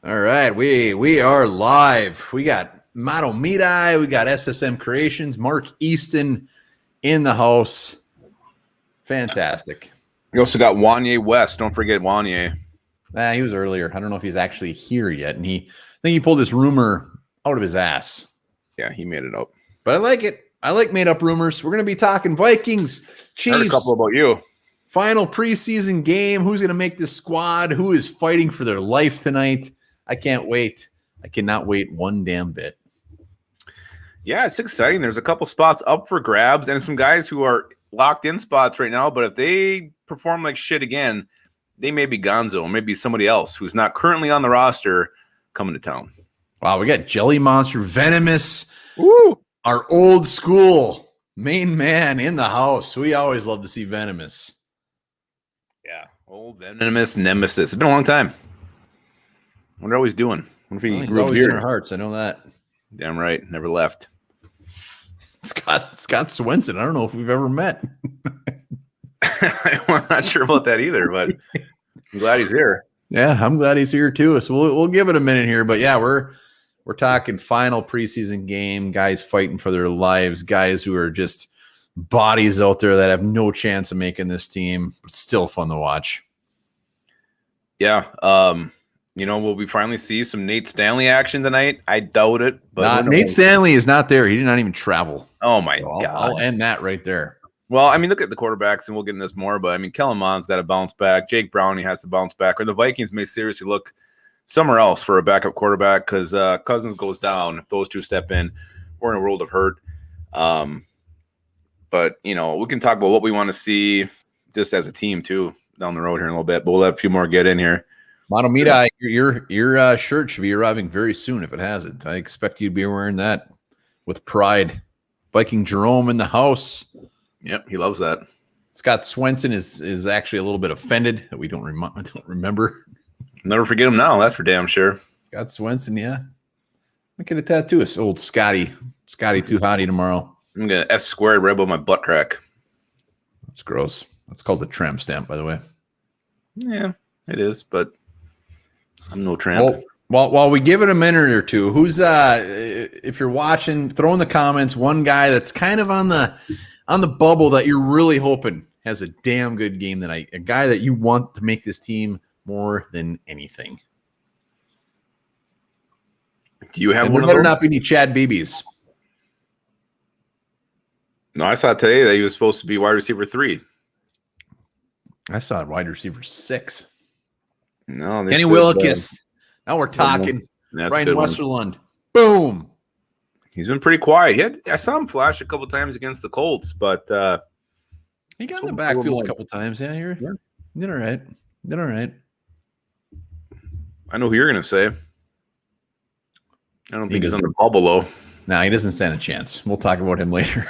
All right, we are live. We got Mato Midai, we got SSM Creations, Mark Easton in the house. Fantastic. We also got Wanye West. Don't forget Wanye. He was earlier. I don't know if he's actually here yet, and I think he pulled this rumor out of his ass. Yeah, he made it up. But I like it. I like made up rumors. We're going to be talking Vikings, Chiefs. I heard a couple about you. Final preseason game. Who's going to make this squad? Who is fighting for their life tonight? I can't wait. I cannot wait one damn bit. Yeah, it's exciting. There's a couple spots up for grabs and some guys who are locked in spots right now. But if they perform like shit again, they may be Gonzo or maybe somebody else who's not currently on the roster coming to town. Wow, we got Jelly Monster, Venomous, Woo! Our old school main man in the house. We always love to see Venomous. Yeah, old Venomous Nemesis. It's been a long time. What are always doing? What if he he's always in our hearts. I know that. Damn right, never left. Scott Swenson. I don't know if we've ever met. I'm not sure about that either, but I'm glad he's here. Yeah, I'm glad he's here too. So we'll give it a minute here, but yeah, we're talking final preseason game. Guys fighting for their lives. Guys who are just bodies out there that have no chance of making this team, but still fun to watch. Yeah. Will we finally see some Nate Stanley action tonight? I doubt it. But Nate Stanley is not there. He did not even travel. Oh, my God. I'll end that right there. Well, I mean, look at the quarterbacks, and we'll get into this more. But, I mean, Kellen Mond's got to bounce back. Jake Browning has to bounce back. Or the Vikings may seriously look somewhere else for a backup quarterback because Cousins goes down. If those two step in, we're in a world of hurt. But, we can talk about what we want to see just as a team, too, down the road here in a little bit. But we'll let a few more get in here. Mono Midai, your shirt should be arriving very soon if it hasn't. I expect you to be wearing that with pride. Viking Jerome in the house. Yep, he loves that. Scott Swenson is actually a little bit offended that we don't remember. Never forget him now. That's for damn sure. Scott Swenson, yeah. I get a tattoo of old Scotty Too Hottie tomorrow. I'm gonna S squared right above my butt crack. That's gross. That's called a tramp stamp, by the way. Yeah, it is, but I'm no tramp. Well, while we give it a minute or two, who's if you're watching, throw in the comments one guy that's kind of on the bubble that you're really hoping has a damn good game tonight, a guy that you want to make this team more than anything. Do you have and one of those? There not be any Chad Beebes. No, I saw today that he was supposed to be wide receiver 3. I saw wide receiver 6. No, Kenny Willekes. Now we're talking. Ryan Westerlund. Boom. He's been pretty quiet. I saw him flash a couple times against the Colts, but he got in the backfield a couple times. Yeah, you did all right. Did all right. I know who you're going to say. I don't think he's on the bubble, though. No, he doesn't stand a chance. We'll talk about him later.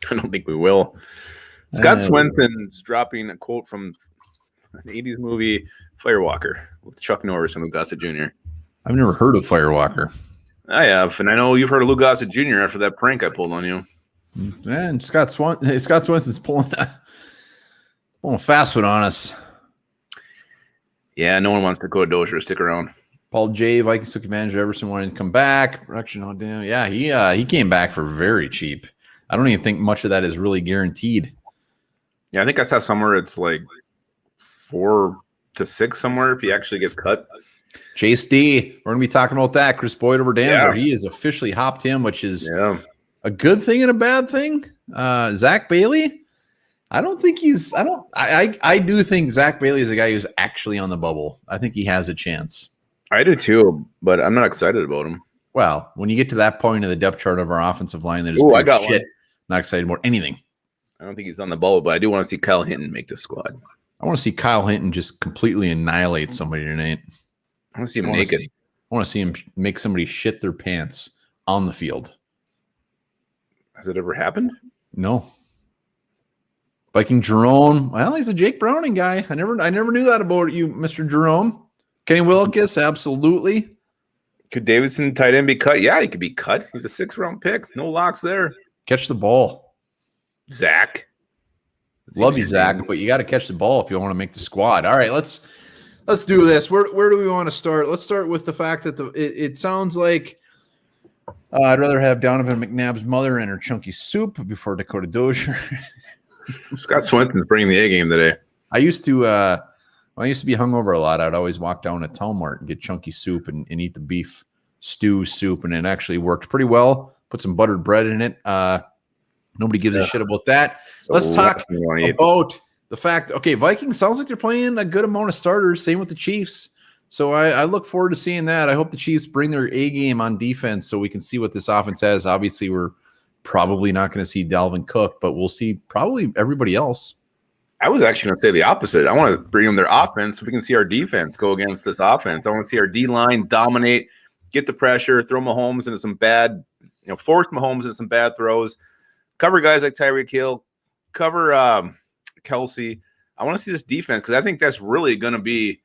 I don't think we will. Scott Swenson's dropping a quote from an 80s movie, Firewalker, with Chuck Norris and Lou Gossett Jr. I've never heard of Firewalker. I have, and I know you've heard of Lou Gossett Jr. after that prank I pulled on you. And Scott Swenson's pulling a fast one on us. Yeah, no one wants Dakota Dozier to stick around. Paul J. Vikings took advantage of Everson wanting to come back. Production on down. Yeah, he came back for very cheap. I don't even think much of that is really guaranteed. Yeah, I think I saw somewhere it's like 4 to 6 somewhere if he actually gets cut. Chase D. We're going to be talking about that. Chris Boyd over Danzer. Yeah. He has officially hopped him, which is a good thing and a bad thing. Zach Bailey. I don't think I do think Zach Bailey is a guy who's actually on the bubble. I think he has a chance. I do too, but I'm not excited about him. Well, when you get to that point of the depth chart of our offensive line, that is I got shit. One. Not excited about anything. I don't think he's on the bubble, but I do want to see Kyle Hinton make the squad. I want to see Kyle Hinton just completely annihilate somebody tonight. I want to see him naked. I want to see him make somebody shit their pants on the field. Has it ever happened? No. Viking Jerome. Well, he's a Jake Browning guy. I never knew that about you, Mr. Jerome. Kenny Willekes, absolutely. Could Davidson tight end be cut? Yeah, he could be cut. He's a 6th-round pick. No locks there. Catch the ball. Zach. Love you, Zach, but you got to catch the ball if you want to make the squad. All right, let's Let's do this. Where do we want to start? Let's start with the fact that it sounds like I'd rather have Donovan McNabb's mother and her chunky soup before Dakota Dozier. Scott Swenson's bringing the A game today. I used to be hungover a lot. I'd always walk down to Talmart and get chunky soup and eat the beef stew soup, and it actually worked pretty well. Put some buttered bread in it. Nobody gives a shit about that. Let's talk about the fact. Okay, Vikings sounds like they're playing a good amount of starters. Same with the Chiefs. So I look forward to seeing that. I hope the Chiefs bring their A game on defense so we can see what this offense has. Obviously, we're probably not going to see Dalvin Cook, but we'll see probably everybody else. I was actually going to say the opposite. I want to bring them their offense so we can see our defense go against this offense. I want to see our D-line dominate, get the pressure, throw Mahomes into some bad, force Mahomes into some bad throws, cover guys like Tyreek Hill, cover Kelsey. I want to see this defense because I think that's really going to be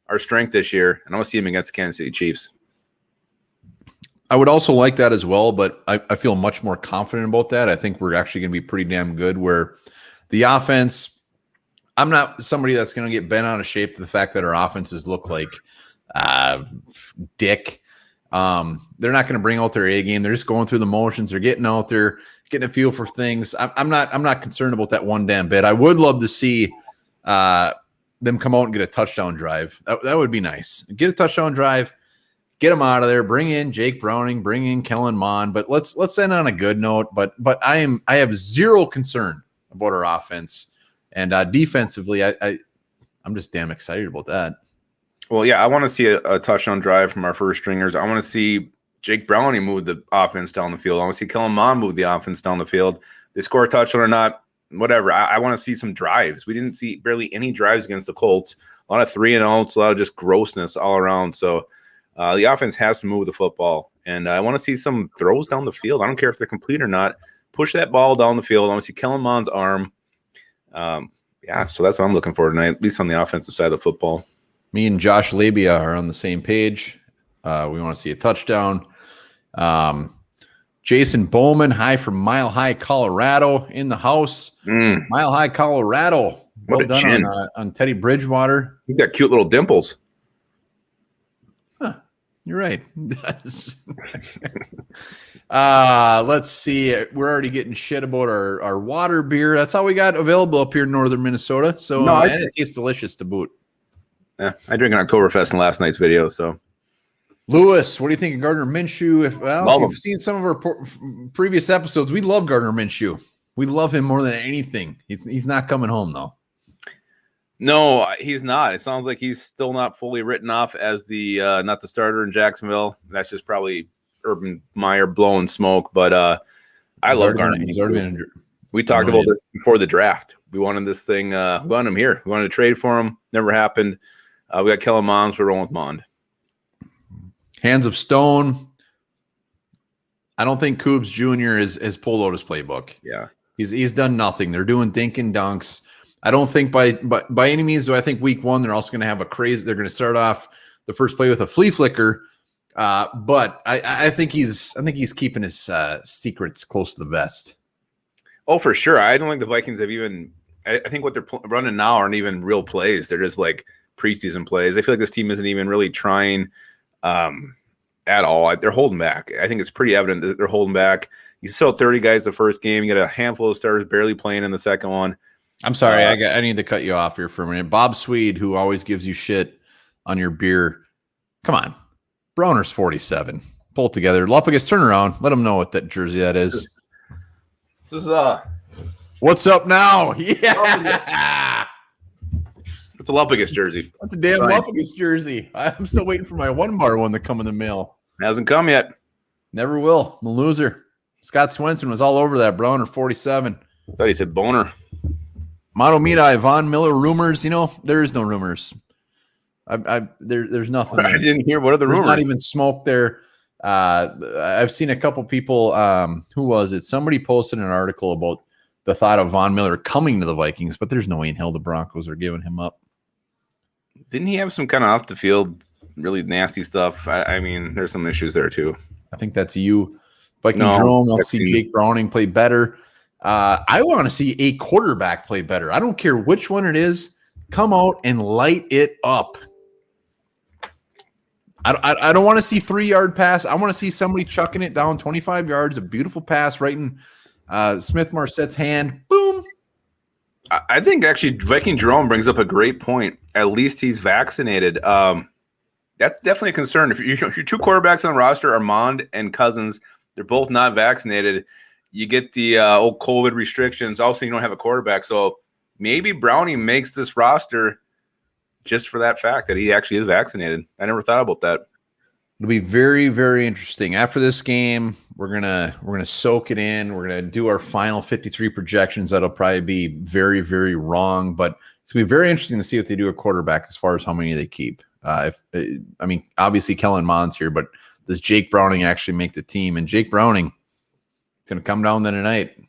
our strength this year, and I want to see him against the Kansas City Chiefs. I would also like that as well, but I feel much more confident about that. I think we're actually going to be pretty damn good where the offense, I'm not somebody that's going to get bent out of shape to the fact that our offenses look like dick. They're not going to bring out their A game. They're just going through the motions. They're getting out there, getting a feel for things. I'm not concerned about that one damn bit. I would love to see them come out and get a touchdown drive. That would be nice. Get a touchdown drive, get them out of there, bring in Jake Browning, bring in Kellen Mond. But let's end on a good note. But I have zero concern about our offense. And defensively, I'm just damn excited about that. Well, yeah, I want to see a touchdown drive from our first stringers. I want to see Jake Browning move the offense down the field. I want to see Kellen Mond move the offense down the field. They score a touchdown or not, whatever. I want to see some drives. We didn't see barely any drives against the Colts. A lot of 3-and-outs, a lot of just grossness all around. So the offense has to move the football. And I want to see some throws down the field. I don't care if they're complete or not. Push that ball down the field. I want to see Kellen Mond's arm. So that's what I'm looking for tonight, at least on the offensive side of the football. Me and Josh Labia are on the same page. We want to see a touchdown. Jason Bowman, hi from Mile High, Colorado, in the house. Mile High, Colorado. Well done on Teddy Bridgewater. You've got cute little dimples. Huh, you're right. Let's see. We're already getting shit about our water beer. That's all we got available up here in northern Minnesota. So and it tastes delicious to boot. Yeah, I drank an Oktoberfest in last night's video. So, Lewis, what do you think of Gardner Minshew? If you've seen some of our previous episodes, we love Gardner Minshew. We love him more than anything. He's not coming home though. No, he's not. It sounds like he's still not fully written off as the not the starter in Jacksonville. That's just probably Urban Meyer blowing smoke. But I love Gardner. He's already been injured. We talked about this before the draft. We wanted this thing. We wanted him here. We wanted to trade for him. Never happened. We got Kellen Mond. So we're rolling with Mond. Hands of Stone. I don't think Coobs Jr. has pulled out his playbook. Yeah, he's done nothing. They're doing dink and dunks. I don't think by any means do I think week one they're also going to have a crazy. They're going to start off the first play with a flea flicker. But I think he's keeping his secrets close to the vest. Oh, for sure. I don't think the Vikings have even. I think what they're running now aren't even real plays. They're just like preseason plays. I feel like this team isn't even really trying at all. They're holding back. I think it's pretty evident that they're holding back. You saw 30 guys the first game. You got a handful of stars barely playing in the second one. I'm sorry. I need to cut you off here for a minute. Bob Swede, who always gives you shit on your beer. Come on. Browner's 47. Pull it together. Lupagus, turn around. Let them know what that jersey that is. This is what's up now? Yeah. It's a Lupagus jersey. That's a damn Lupagus jersey. I'm still waiting for my Onebar one to come in the mail. Hasn't come yet. Never will. I'm a loser. Scott Swenson was all over that. Browner 47. I thought he said boner. Moto Mita, Von Miller rumors. There is no rumors. There's nothing. I didn't hear. What are the rumors? There's not even smoke there. I've seen a couple people. Who was it? Somebody posted an article about the thought of Von Miller coming to the Vikings, but there's no way in hell the Broncos are giving him up. Didn't he have some kind of off the field, really nasty stuff? I mean, there's some issues there too. I think that's you. Viking Jerome. I'll see Jake Browning play better. I want to see a quarterback play better. I don't care which one it is. Come out and light it up. I don't want to see 3-yard pass. I want to see somebody chucking it down 25 yards, a beautiful pass right in Smith Marsette's hand. Boom. I think actually Viking Jerome brings up a great point. At least he's vaccinated. That's definitely a concern. If your two quarterbacks on the roster, Armand and Cousins, they're both not vaccinated. You get the old COVID restrictions. Also, you don't have a quarterback. So maybe Browning makes this roster just for that fact that he actually is vaccinated. I never thought about that. It'll be very, very interesting. After this game, we're gonna soak it in. We're gonna do our final 53 projections. That'll probably be very, very wrong, but it's gonna be very interesting to see what they do at quarterback as far as how many they keep. Obviously Kellen Mond's here, but does Jake Browning actually make the team? And Jake Browning is gonna come down there tonight.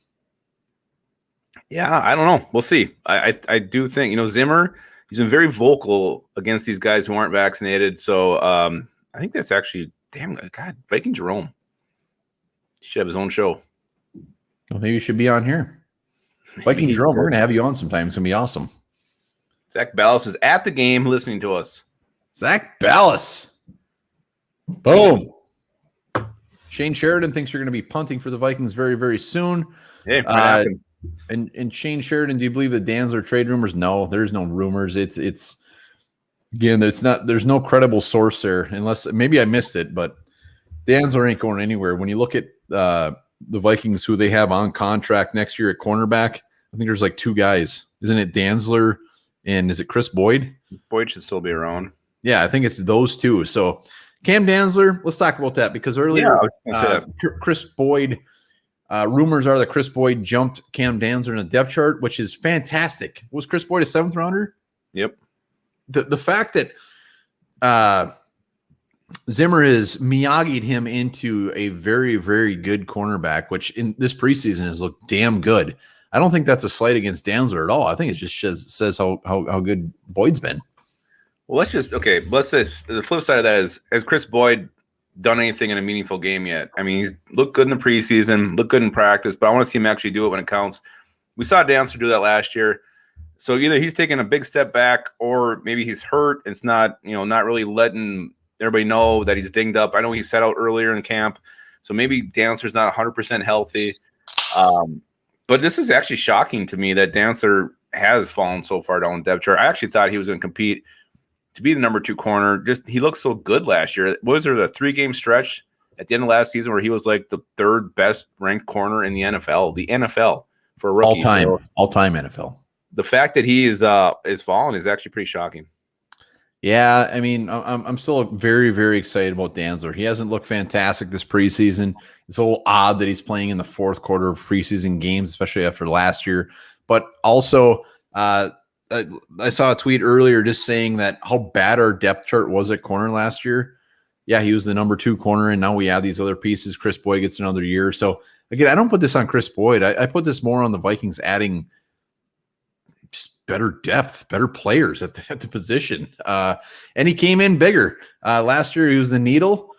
Yeah, I don't know. We'll see. I do think Zimmer. He's been very vocal against these guys who aren't vaccinated. So I think that's actually God. Viking Jerome should have his own show. Well, maybe you should be on here. Viking Jerome, we're gonna have you on sometime. It's gonna be awesome. Zach Ballas is at the game listening to us. Zach Ballas. Boom. Shane Sheridan thinks you're going to be punting for the Vikings very, very soon. Hey, and Shane Sheridan, do you believe the Dantzler trade rumors? No, there's no rumors. It's again, there's no credible source there, unless maybe I missed it, but Dantzler ain't going anywhere. When you look at the Vikings, who they have on contract next year at cornerback, I think there's like 2 guys. Isn't it Dantzler and is it Chris Boyd? Boyd should still be around. Yeah, I think it's those 2. So Cam Dantzler, let's talk about that because earlier Chris Boyd, rumors are that Chris Boyd jumped Cam Dantzler in a depth chart, which is fantastic. Was Chris Boyd a 7th rounder? Yep. The fact that Zimmer has Miyagi'd him into a very, very good cornerback, which in this preseason has looked damn good. I don't think that's a slight against Dantzler at all. I think it just says how good Boyd's been. Well, let's say the flip side of that is, has Chris Boyd done anything in a meaningful game yet? I mean, he's looked good in the preseason, looked good in practice, but I want to see him actually do it when it counts. We saw Dantzler do that last year. So either he's taking a big step back or maybe he's hurt. It's not really letting everybody know that he's dinged up. I know he set out earlier in camp, so maybe Dantzler's not 100% healthy. But this is actually shocking to me that Dantzler has fallen so far down the depth chart. I actually thought he was going to compete to be the number 2 corner. Just he looked so good last year. Was there the 3-game stretch at the end of last season where he was like the 3rd best ranked corner in the NFL? The NFL for a rookie. All time NFL. The fact that he is fallen is actually pretty shocking. Yeah, I mean, I'm still very, very excited about Dantzler. He hasn't looked fantastic this preseason. It's a little odd that he's playing in the 4th quarter of preseason games, especially after last year. But also, I saw a tweet earlier just saying that how bad our depth chart was at corner last year. Yeah, he was the number 2 corner, and now we have these other pieces. Chris Boyd gets another year. So, again, I don't put this on Chris Boyd. I put this more on the Vikings adding just better depth, better players at the position. And he came in bigger. Last year, he was the needle.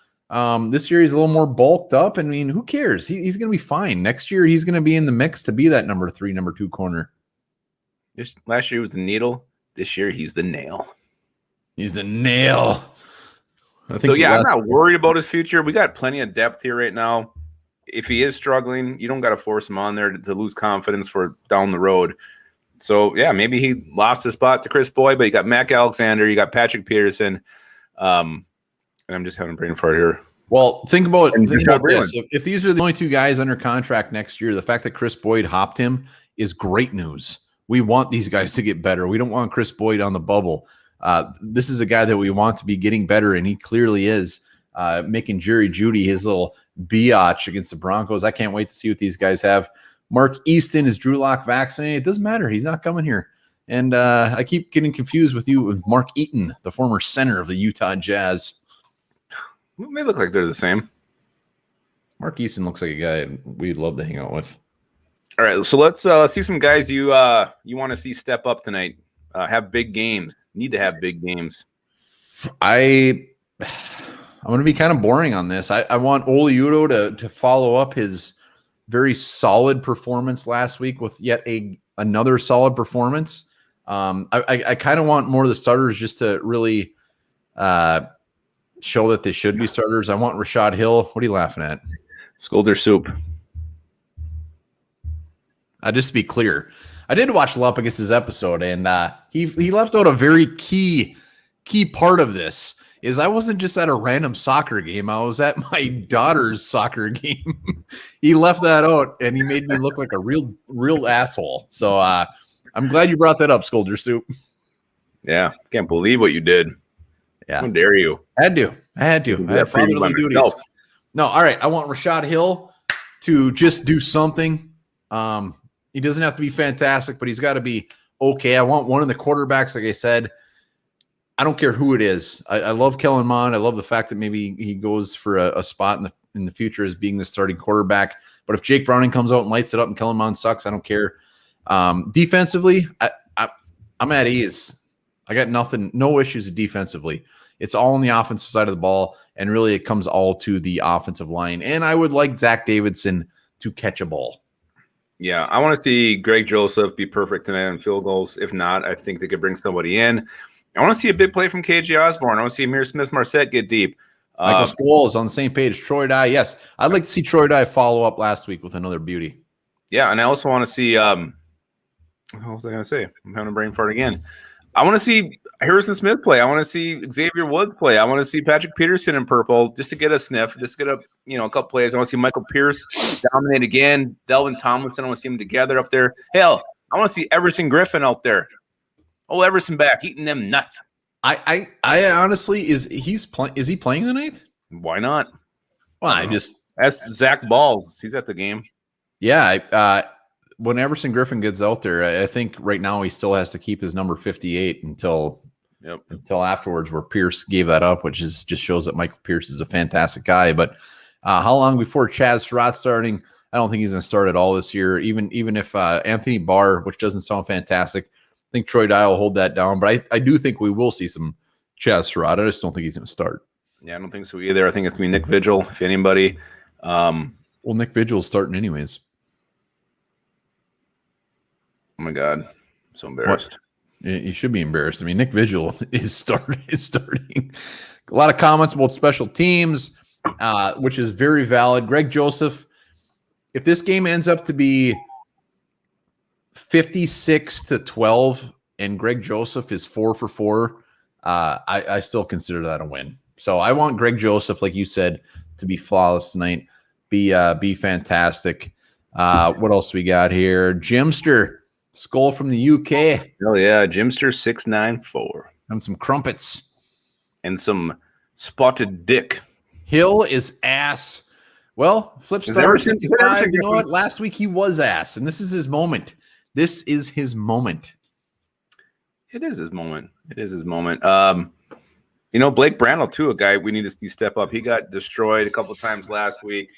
This year, he's a little more bulked up. I mean, who cares? He's going to be fine. Next year, he's going to be in the mix to be that number 3, number 2 corner. Last year, he was the needle. This year, he's the nail. He's the nail. I'm not worried about his future. We got plenty of depth here right now. If he is struggling, you don't got to force him on there to lose confidence for down the road. So, yeah, maybe he lost his spot to Chris Boyd, but you got Mac Alexander, you got Patrick Peterson. And I'm just having a brain fart here. Well, think about this. If these are the only 2 guys under contract next year, the fact that Chris Boyd hopped him is great news. We want these guys to get better. We don't want Chris Boyd on the bubble. This is a guy that we want to be getting better, and he clearly is making Jerry Jeudy his little biatch against the Broncos. I can't wait to see what these guys have. Mark Easton is Drew Lock vaccinated. It doesn't matter. He's not coming here. And I keep getting confused with Mark Eaton, the former center of the Utah Jazz. They look like they're the same. Mark Easton looks like a guy we'd love to hang out with. All right, so let's see some guys you want to see step up tonight. Have big games. Need to have big games. I'm going to be kind of boring on this. I want Oli Udoh to follow up his very solid performance last week with yet another solid performance. I kind of want more of the starters just to really show that they should be starters. I want Rashad Hill. What are you laughing at? Scolder soup. Just to be clear, I did watch Lupagus' episode, and he left out a very key part of this. Is I wasn't just at a random soccer game. I was at my daughter's soccer game. He left that out, and he made me look like a real asshole. So I'm glad you brought that up, Scolder Soup. Yeah, can't believe what you did. Yeah, how dare you? I had to. I had fatherly duties. No, all right. I want Rashad Hill to just do something. He doesn't have to be fantastic, but he's got to be okay. I want one of the quarterbacks, like I said. I don't care who it is. I love Kellen Mond. I love the fact that maybe he goes for a spot in the future as being the starting quarterback. But if Jake Browning comes out and lights it up and Kellen Mond sucks, I don't care. Defensively, I'm at ease. I got no issues defensively. It's all on the offensive side of the ball, and really it comes all to the offensive line. And I would like Zach Davidson to catch a ball. Yeah, I want to see Greg Joseph be perfect tonight on field goals. If not, I think they could bring somebody in. I want to see a big play from KJ Osborne. I want to see Amir Smith-Marset get deep. Michael Stoll is on the same page. Troy Dye, yes. I'd like to see Troy Dye follow up last week with another beauty. Yeah, and I also want to see what was I going to say? I'm having a brain fart again. I want to see Harrison Smith play. I want to see Xavier Woods play. I want to see Patrick Peterson in purple just to get a sniff, just to get a couple plays. I want to see Michael Pierce dominate again. Delvin Tomlinson, I want to see them together up there. Hell, I want to see Everson Griffin out there. Oh, Everson back eating them nuts. I honestly is he playing tonight? Why not? Well, that's Zach Balls. He's at the game. Yeah, when Everson Griffin gets out there, I think right now he still has to keep his number 58 until afterwards, where Pierce gave that up, which just shows that Michael Pierce is a fantastic guy. But how long before Chaz Surratt starting? I don't think he's going to start at all this year. Even if Anthony Barr, which doesn't sound fantastic, I think Troy Dye will hold that down. But I do think we will see some Chaz Surratt. I just don't think he's going to start. Yeah, I don't think so either. I think it's going to be Nick Vigil, if anybody. Well, Nick Vigil's starting anyways. Oh my God, I'm so embarrassed. You should be embarrassed. I mean, Nick Vigil is starting. A lot of comments about special teams, which is very valid. Greg Joseph, if this game ends up to be 56-12 and Greg Joseph is 4 for 4, I still consider that a win. So I want Greg Joseph, like you said, to be flawless tonight, be fantastic. What else we got here? Jimster. Skull from the UK. Oh, yeah. Jimster 694. And some crumpets. And some spotted dick. Hill is ass. Well, flip star. You know what? Last week he was ass, and this is his moment. This is his moment. It is his moment. Blake Brandel, too, a guy we need to see step up. He got destroyed a couple of times last week.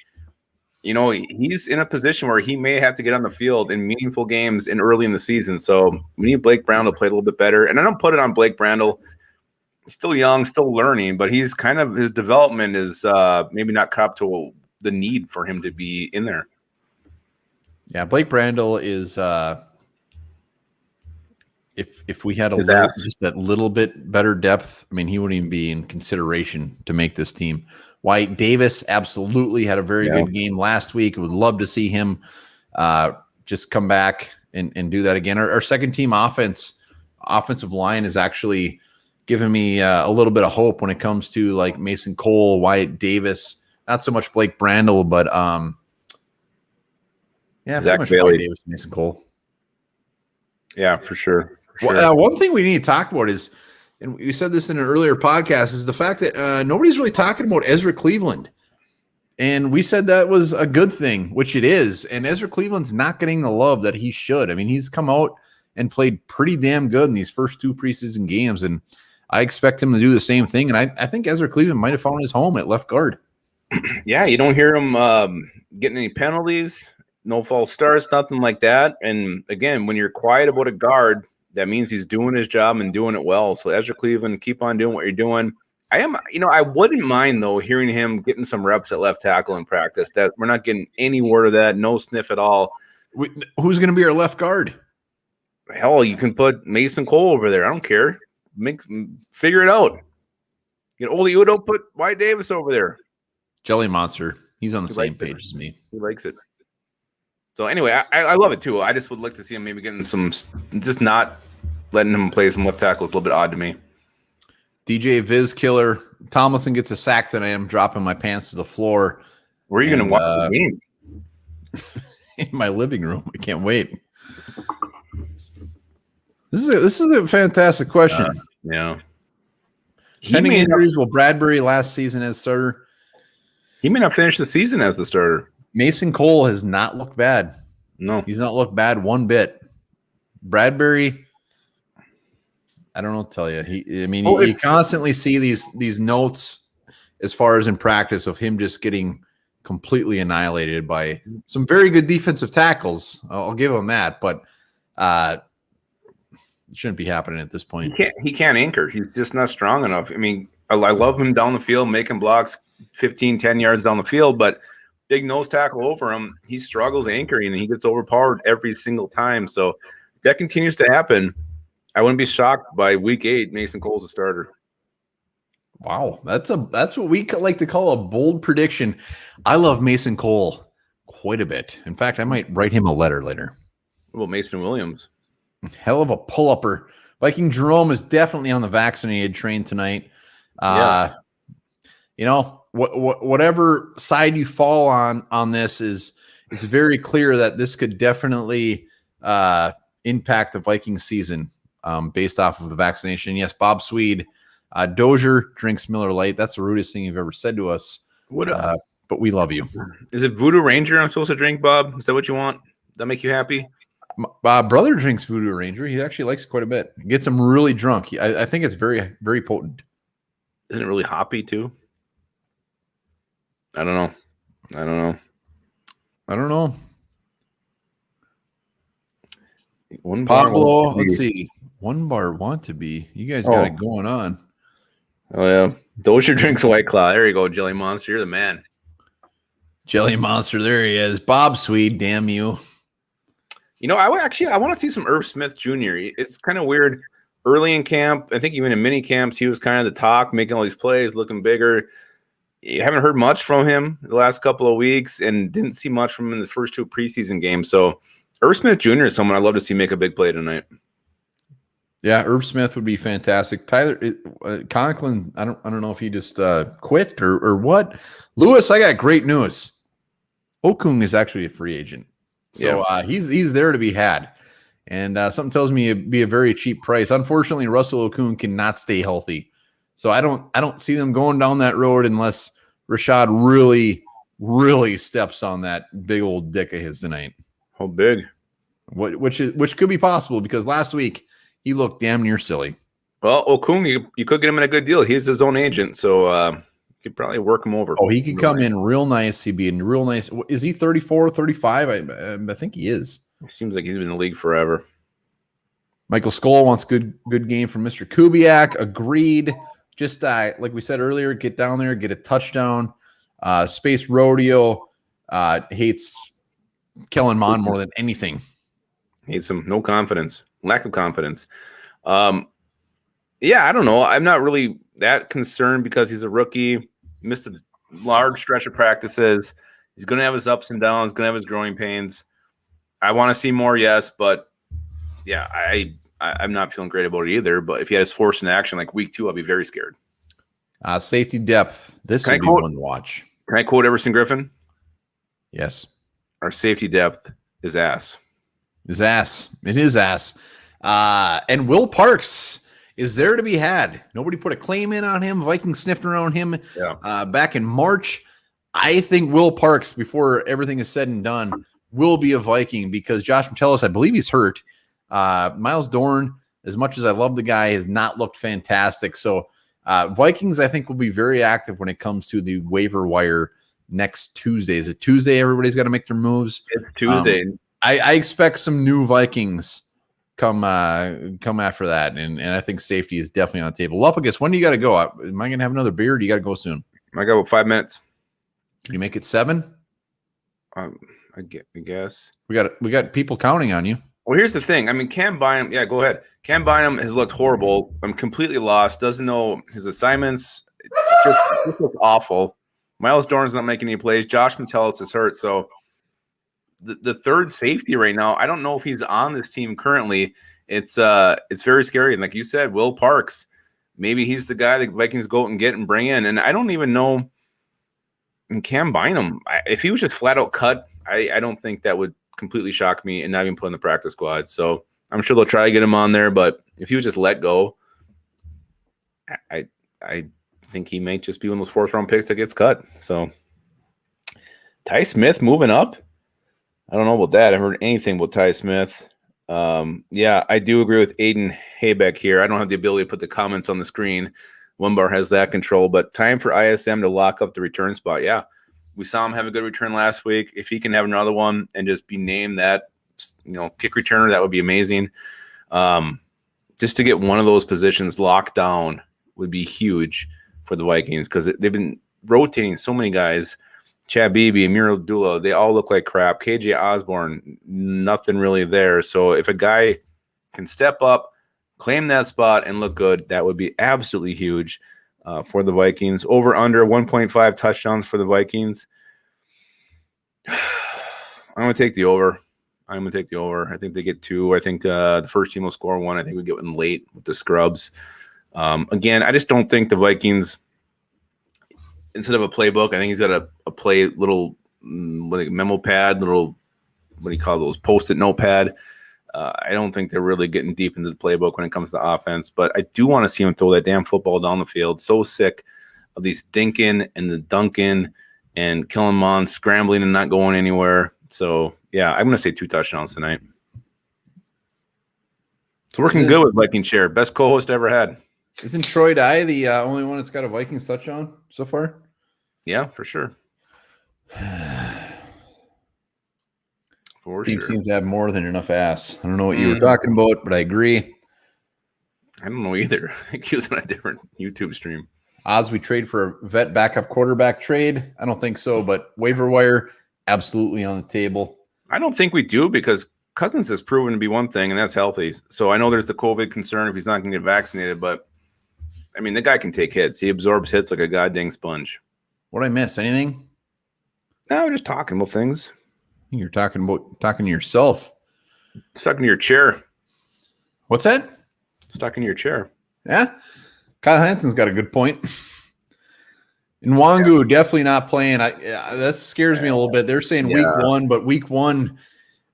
He's in a position where he may have to get on the field in meaningful games early in the season. So we need Blake Brandel to play a little bit better. And I don't put it on Blake Brandel. He's still young, still learning, but his development is maybe not caught up to the need for him to be in there. Yeah, Blake Brandel is if we had just that little bit better depth, I mean, he wouldn't even be in consideration to make this team. Wyatt Davis absolutely had a very good game last week. I would love to see him just come back and do that again. Our second team offensive line is actually giving me a little bit of hope when it comes to like Mason Cole, Wyatt Davis, not so much Blake Brandel, but Zach Bailey, Davis, Mason Cole. Yeah, for sure. Well, one thing we need to talk about is, and we said this in an earlier podcast, is the fact that nobody's really talking about Ezra Cleveland. And we said that was a good thing, which it is. And Ezra Cleveland's not getting the love that he should. I mean, he's come out and played pretty damn good in these first 2 preseason games. And I expect him to do the same thing. And I think Ezra Cleveland might have found his home at left guard. Yeah, you don't hear him getting any penalties, no false starts, nothing like that. And again, when you're quiet about a guard, that means he's doing his job and doing it well. So Ezra Cleveland, keep on doing what you're doing. I wouldn't mind though hearing him getting some reps at left tackle in practice. That we're not getting any word of that, no sniff at all. Who's going to be our left guard? Hell, you can put Mason Cole over there. I don't care. Figure it out. Get Ole Udo, put White Davis over there. Jelly Monster. He's on the same page as me. He likes it. So anyway, I love it too. I just would like to see him maybe getting some, just not letting him play some left tackle. It's a little bit odd to me. DJ Viz Killer. Tomlinson gets a sack tonight. I'm dropping my pants to the floor. Where are you going to watch the game? In my living room. I can't wait. This is a fantastic question. Yeah. Pending injuries, will Bradbury last season as starter? He may not finish the season as the starter. Mason Cole has not looked bad. No. He's not looked bad one bit. Bradbury, I don't know what to tell you. You constantly see these notes as far as in practice of him just getting completely annihilated by some very good defensive tackles. I'll give him that, but it shouldn't be happening at this point. He can't anchor. He's just not strong enough. I mean, I love him down the field, making blocks 15, 10 yards down the field, but big nose tackle over him, he struggles anchoring, and he gets overpowered every single time. So if that continues to happen, I wouldn't be shocked by week 8, Mason Cole's a starter. Wow, that's what we like to call a bold prediction. I love Mason Cole quite a bit. In fact, I might write him a letter later. What about Mason Williams? Hell of a pull-upper. Viking Jerome is definitely on the vaccinated train tonight. Yeah. Whatever side you fall on this it's very clear that this could definitely impact the Viking season based off of the vaccination. Yes, Bob Swede, Dozier drinks Miller Lite. That's the rudest thing you've ever said to us. But we love you. Is it Voodoo Ranger I'm supposed to drink, Bob? Is that what you want? Does that make you happy? My brother drinks Voodoo Ranger. He actually likes it quite a bit. Gets him really drunk. I think it's very, very potent. Isn't it really hoppy too? I don't know. Pablo, let's see. Onebar want to be. You guys got it going on. Oh yeah. Dozier drinks White Claw. There you go, Jelly Monster. You're the man. Jelly Monster. There he is. Bob Swede. Damn you. I want to see some Irv Smith Jr. It's kind of weird. Early in camp, I think even in mini camps, he was kind of the talk, making all these plays, looking bigger. You haven't heard much from him the last couple of weeks, and didn't see much from him in the first 2 preseason games. So Irv Smith Jr. is someone I'd love to see make a big play tonight. Yeah, Irv Smith would be fantastic. Tyler Conklin, I don't know if he just quit or what. Lewis, I got great news. Okung is actually a free agent. So he's there to be had. And something tells me it'd be a very cheap price. Unfortunately, Russell Okung cannot stay healthy. So I don't see them going down that road unless Rashad really, really steps on that big old dick of his tonight. How big? Which could be possible because last week he looked damn near silly. Well, Okung, you could get him in a good deal. He's his own agent, so you could probably work him over. Oh, he could come in real nice. He'd be in real nice. Is he 34, 35? I think he is. It seems like he's been in the league forever. Michael Skoll wants good game from Mr. Kubiak. Agreed. Just like we said earlier, get down there, get a touchdown. Space Rodeo hates Kellen Mond more than anything. Hates him. No confidence. Lack of confidence. I don't know. I'm not really that concerned because he's a rookie. Missed a large stretch of practices. He's going to have his ups and downs, going to have his growing pains. I want to see more, yes, but yeah, I'm not feeling great about it either. But if he has forced in action like week 2, I'll be very scared. Safety depth. This would be one to watch. Can I quote Everson Griffin? Yes. Our safety depth is ass. It is ass. And Will Parks is there to be had. Nobody put a claim in on him. Vikings sniffed around him back in March. I think Will Parks, before everything is said and done, will be a Viking because Josh Metellus, I believe he's hurt. Miles Dorn, as much as I love the guy, has not looked fantastic. So Vikings, I think, will be very active when it comes to the waiver wire next Tuesday. Is it Tuesday? Everybody's got to make their moves. It's Tuesday. I expect some new Vikings come after that, and I think safety is definitely on the table. Lupagus, when do you got to go? Am I going to have another beer? Or do you got to go soon? I got about 5 minutes. Can you make it 7? I guess we got people counting on you. Well, here's the thing. I mean, Cam Bynum. Yeah, go ahead. Cam Bynum has looked horrible. I'm completely lost. Doesn't know his assignments. This looks awful. Miles Dorn's not making any plays. Josh Metellus is hurt. So the third safety right now, I don't know if he's on this team currently. It's very scary. And like you said, Will Parks, maybe he's the guy the Vikings go out and get and bring in. And I don't even know. And Cam Bynum, if he was just flat out cut, I don't think that would completely shock me and not even put in the practice squad. So I'm sure they'll try to get him on there. But if he was just let go, I think he may just be one of those 4th round picks that gets cut. So Ty Smith moving up. I don't know about that. I haven't heard anything about Ty Smith. Yeah, I do agree with Aiden Haybeck here. I don't have the ability to put the comments on the screen. Onebar has that control, but time for ISM to lock up the return spot. Yeah, we saw him have a good return last week. If he can have another one and just be named that, kick returner, that would be amazing. Just to get one of those positions locked down would be huge for the Vikings because they've been rotating so many guys. Chad Beebe, Amir Abdullah, they all look like crap. KJ Osborne, nothing really there. So if a guy can step up, claim that spot, and look good, that would be absolutely huge for the Vikings. Over under 1.5 touchdowns for the Vikings. I'm going to take the over. I think they get 2. I think the first team will score 1. I think we get one late with the scrubs. Again, I just don't think the Vikings, instead of a playbook, I think he's got a play little memo pad, little, what do you call those, Post-it notepad. I don't think they're really getting deep into the playbook when it comes to offense, but I do want to see him throw that damn football down the field. So sick of these dinking and the dunking and killing them on, scrambling and not going anywhere. So, yeah, I'm going to say 2 touchdowns tonight. It's working good with Viking Chair. Best co-host ever had. Isn't Troy Dye the only one that's got a Vikings touchdown so far? Yeah, for sure. Team seems to have more than enough ass. I don't know what you were talking about, but I agree. I don't know either. I think he was on a different YouTube stream. Odds we trade for a vet backup quarterback trade? I don't think so, but waiver wire, absolutely on the table. I don't think we do because Cousins has proven to be one thing, and that's healthy. So I know there's the COVID concern if he's not going to get vaccinated, but, I mean, the guy can take hits. He absorbs hits like a goddamn sponge. What did I miss? Anything? No, we're just talking about things. You're talking to yourself. Stuck in your chair. What's that? Stuck in your chair. Yeah. Kyle Hansen's got a good point. Nwangu definitely not playing. That scares me a little bit. They're saying week 1, but week 1,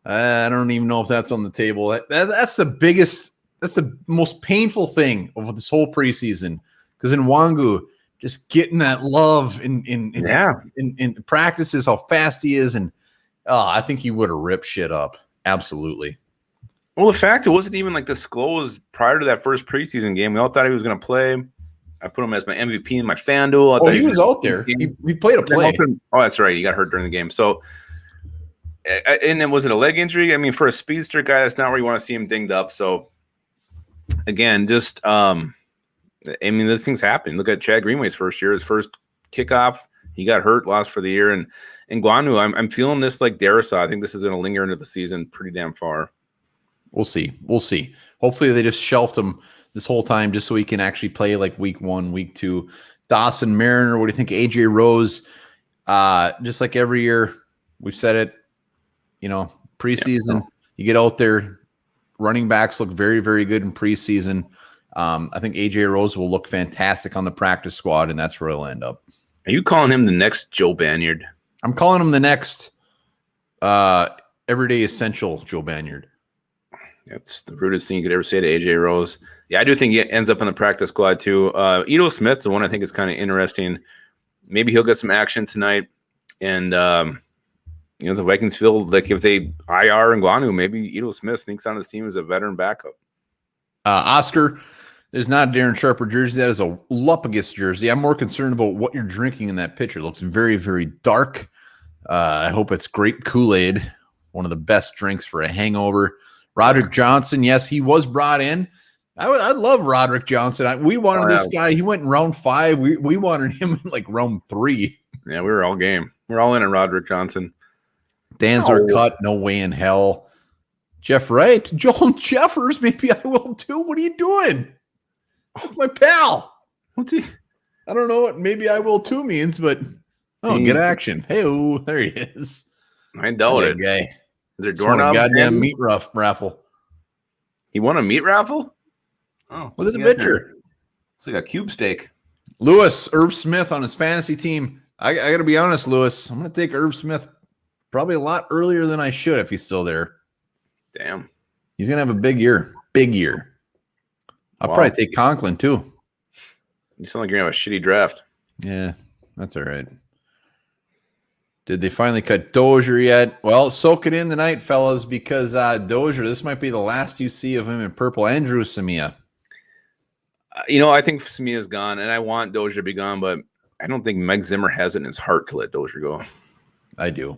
I don't even know if that's on the table. That's the biggest. That's the most painful thing of this whole preseason because Nwangu just getting that love in practices, how fast he is, and I think he would have ripped shit up. Absolutely. Well, the fact it wasn't even like disclosed prior to that first preseason game. We all thought he was going to play. I put him as my MVP in my FanDuel. He was out there. He played a play. Oh, that's right. He got hurt during the game. So, and then was it a leg injury? I mean, for a speedster guy, that's not where you want to see him dinged up. So, again, just I mean, these things happen. Look at Chad Greenway's first year, his first kickoff. He got hurt, lost for the year. And Guanu, I'm feeling this like Darrisaw. I think this is going to linger into the season pretty damn far. We'll see. Hopefully they just shelved him this whole time just so he can actually play like week 1, week 2. Dawson Mariner, what do you think? AJ Rose, just like every year, we've said it, preseason, you get out there, running backs look very, very good in preseason. I think AJ Rose will look fantastic on the practice squad, and that's where he'll end up. Are you calling him the next Joe Banyard? I'm calling him the next everyday essential Joe Banyard. That's the rudest thing you could ever say to AJ Rose. Yeah, I do think he ends up on the practice squad too. Edo Smith's the one I think is kind of interesting. Maybe he'll get some action tonight. And, the Vikings feel like if they IR and Guanu, maybe Edo Smith thinks on his team as a veteran backup. Oscar, there's not a Darren Sharper jersey. That is a Lupagus jersey. I'm more concerned about what you're drinking in that picture. It looks very, very dark. I hope it's grape Kool-Aid, one of the best drinks for a hangover. Roderick Johnson, yes, he was brought in. I love Roderick Johnson. We wanted this guy. He went in round 5. We wanted him in like round 3. Yeah, we were all game. We're all in on Roderick Johnson. Danzer cut, no way in hell. Jeff Wright, Joel Jeffers, maybe I will too. What are you doing? That's my pal. What's he? I don't know what maybe I will too means, but get action. Hey, there he is. I doubt it. Guy. Is there doorknob? Goddamn meat raffle. He won a meat raffle? Oh, look at the picture. It's like a cube steak. Lewis, Irv Smith on his fantasy team. I got to be honest, Lewis. I'm going to take Irv Smith probably a lot earlier than I should if he's still there. Damn. He's going to have a big year. Big year. I'll probably take Conklin too. You sound like you're going to have a shitty draft. Yeah, that's all right. Did they finally cut Dozier yet? Well, soak it in tonight, fellas, because Dozier, this might be the last you see of him in purple. Andrew Samia. I think Samia's gone, and I want Dozier to be gone, but I don't think Meg Zimmer has it in his heart to let Dozier go. I do.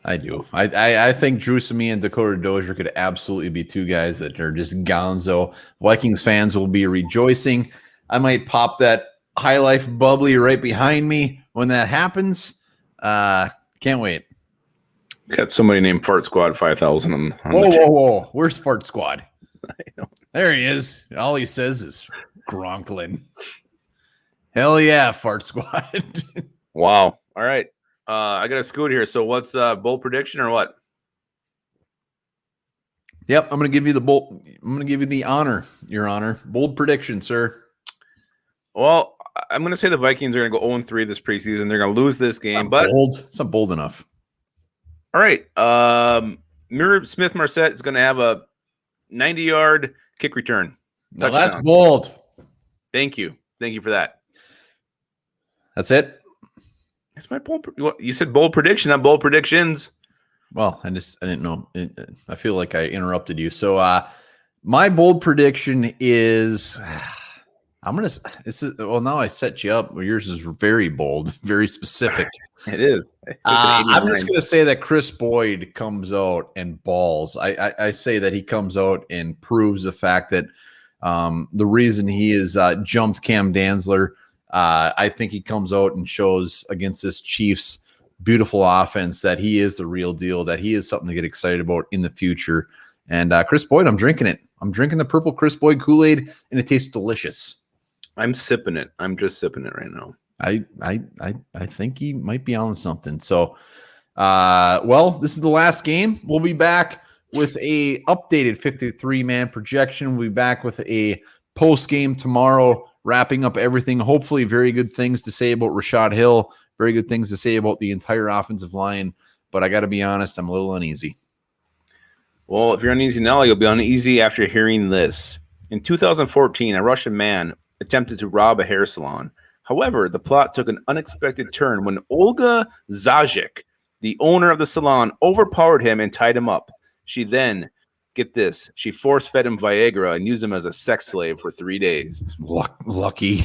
I think Drew Samia and Dakota Dozier could absolutely be two guys that are just gonzo. Vikings fans will be rejoicing. I might pop that High Life bubbly right behind me when that happens. Can't wait. Got somebody named Fart Squad 5000 on whoa. Where's Fart Squad? I know. There he is. All he says is Gronklin. Hell yeah, Fart Squad. Wow. All right. I got a scoot here. So what's bold prediction or what? Yep, I'm going to give you the bold. I'm going to give you the honor, Your Honor. Bold prediction, sir. Well, I'm going to say the Vikings are going to go 0-3 this preseason. They're going to lose this game, but it's not bold enough. All right. Smith Marset is going to have a 90-yard kick return. Now that's bold. Thank you for that. That's it. That's my bold. You said bold prediction, not bold predictions. Well, I didn't know. I feel like I interrupted you. So, my bold prediction is, now I set you up. Yours is very bold, very specific. It is. I'm just going to say that Chris Boyd comes out and balls. I say that he comes out and proves the fact that the reason he is jumped Cam Dantzler. I think he comes out and shows against this Chiefs beautiful offense that he is the real deal, that he is something to get excited about in the future. And Chris Boyd, I'm drinking it. I'm drinking the purple Chris Boyd Kool-Aid, and it tastes delicious. I'm sipping it. I'm just sipping it right now. I think he might be on something. So, this is the last game. We'll be back with a updated 53-man projection. We'll be back with a post game tomorrow, wrapping up everything. Hopefully, very good things to say about Rashad Hill. Very good things to say about the entire offensive line. But I got to be honest, I'm a little uneasy. Well, if you're uneasy now, you'll be uneasy after hearing this. In 2014, a Russian man attempted to rob a hair salon. However, the plot took an unexpected turn when Olga Zajic, the owner of the salon, overpowered him and tied him up. She then, get this, she force-fed him Viagra and used him as a sex slave for 3 days. Lucky.